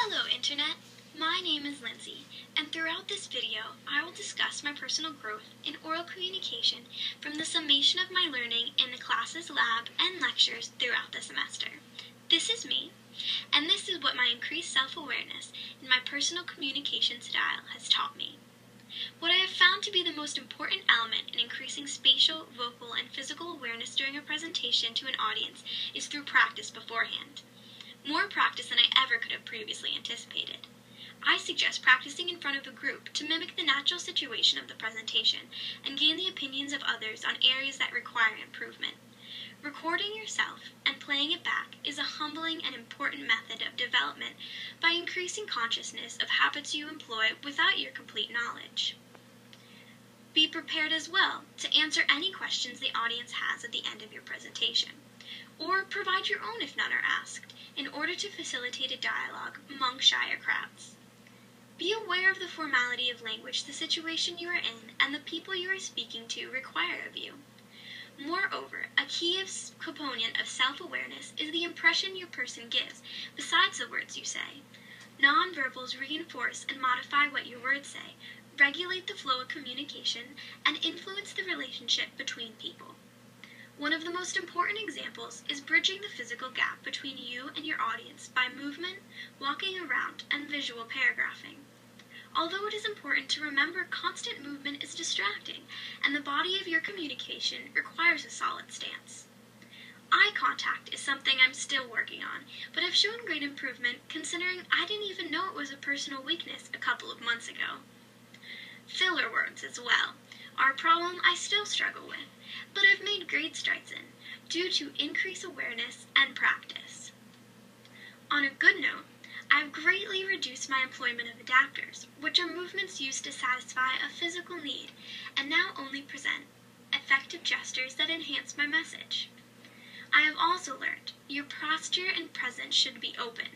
Hello Internet, my name is Lindsay, and throughout this video I will discuss my personal growth in oral communication from the summation of my learning in the classes, lab, and lectures throughout the semester. This is me, and this is what my increased self-awareness in my personal communication style has taught me. What I have found to be the most important element in increasing spatial, vocal, and physical awareness during a presentation to an audience is through practice beforehand. More practice than I ever could have previously anticipated. I suggest practicing in front of a group to mimic the natural situation of the presentation and gain the opinions of others on areas that require improvement. Recording yourself and playing it back is a humbling and important method of development by increasing consciousness of habits you employ without your complete knowledge. Be prepared as well to answer any questions the audience has at the end of your presentation, or provide your own if none are asked, in order to facilitate a dialogue among shyer crowds. Be aware of the formality of language the situation you are in and the people you are speaking to require of you. Moreover, a key component of self-awareness is the impression your person gives, besides the words you say. Nonverbals reinforce and modify what your words say, regulate the flow of communication, and influence the relationship between people. One of the most important examples is bridging the physical gap between you and your audience by movement, walking around, and visual paragraphing. Although it is important to remember constant movement is distracting, and the body of your communication requires a solid stance. Eye contact is something I'm still working on, but have shown great improvement considering I didn't even know it was a personal weakness a couple of months ago. Filler words as well are a problem I still struggle with, but I've made great strides in, due to increased awareness and practice. On a good note, I've greatly reduced my employment of adapters, which are movements used to satisfy a physical need, and now only present effective gestures that enhance my message. I have also learned your posture and presence should be open.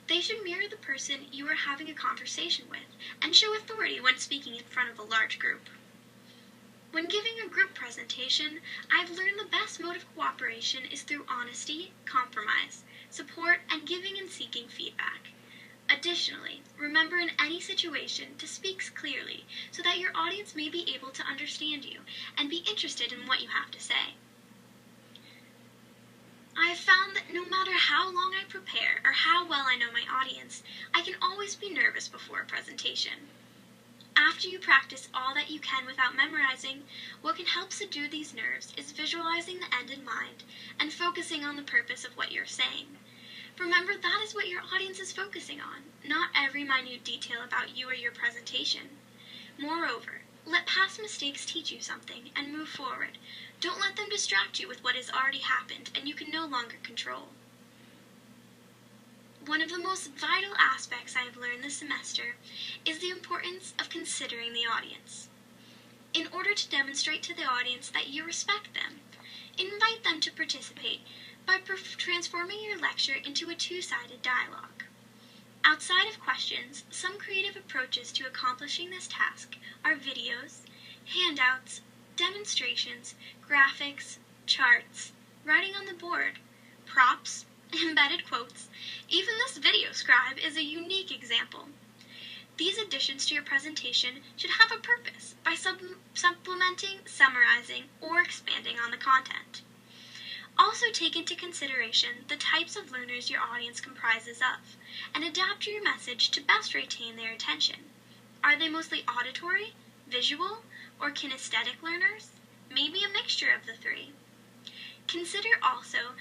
They should mirror the person you are having a conversation with, and show authority when speaking in front of a large group. When giving a group presentation, I've learned the best mode of cooperation is through honesty, compromise, support, and giving and seeking feedback. Additionally, remember in any situation to speak clearly so that your audience may be able to understand you and be interested in what you have to say. I have found that no matter how long I prepare or how well I know my audience, I can always be nervous before a presentation. After you practice all that you can without memorizing, what can help subdue these nerves is visualizing the end in mind and focusing on the purpose of what you're saying. Remember, that is what your audience is focusing on, not every minute detail about you or your presentation. Moreover, let past mistakes teach you something and move forward. Don't let them distract you with what has already happened and you can no longer control. One of the most vital aspects I have learned this semester is the importance of considering the audience. In order to demonstrate to the audience that you respect them, invite them to participate by transforming your lecture into a two-sided dialogue. Outside of questions, some creative approaches to accomplishing this task are videos, handouts, demonstrations, graphics, charts, writing on the board, props, embedded quotes. Even this video scribe is a unique example. These additions to your presentation should have a purpose by supplementing, summarizing, or expanding on the content. Also take into consideration the types of learners your audience comprises of, and adapt your message to best retain their attention. Are they mostly auditory, visual, or kinesthetic learners? Maybe a mixture of the three. Consider also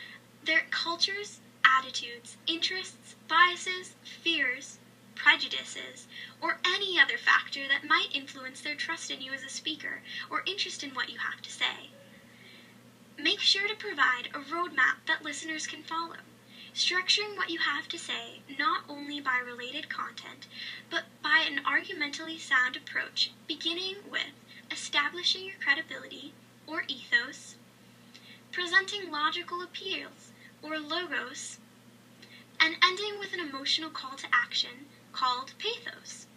their cultures, attitudes, interests, biases, fears, prejudices, or any other factor that might influence their trust in you as a speaker or interest in what you have to say. Make sure to provide a roadmap that listeners can follow, structuring what you have to say not only by related content, but by an argumentally sound approach, beginning with establishing your credibility, or ethos, presenting logical appeals, or logos, and ending with an emotional call to action called pathos.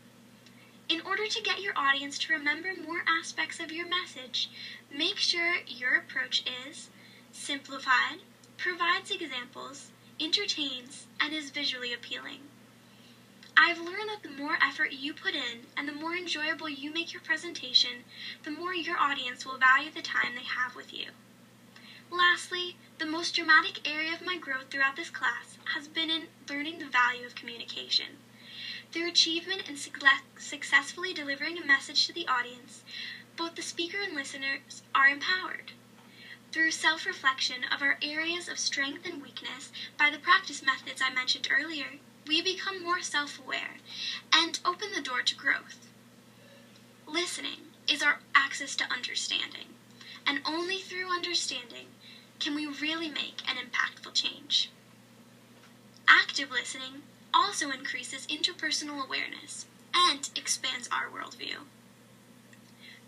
In order to get your audience to remember more aspects of your message, make sure your approach is simplified, provides examples, entertains, and is visually appealing. I've learned that the more effort you put in and the more enjoyable you make your presentation, the more your audience will value the time they have with you. Lastly, the most dramatic area of my growth throughout this class has been in learning the value of communication. Through achievement in successfully delivering a message to the audience, both the speaker and listeners are empowered. Through self-reflection of our areas of strength and weakness by the practice methods I mentioned earlier, we become more self-aware and open the door to growth. Listening is our access to understanding, and only through understanding can we really make an impactful change. Active listening also increases interpersonal awareness and expands our worldview.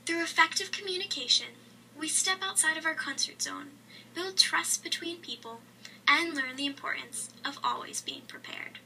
Through effective communication, we step outside of our comfort zone, build trust between people, and learn the importance of always being prepared.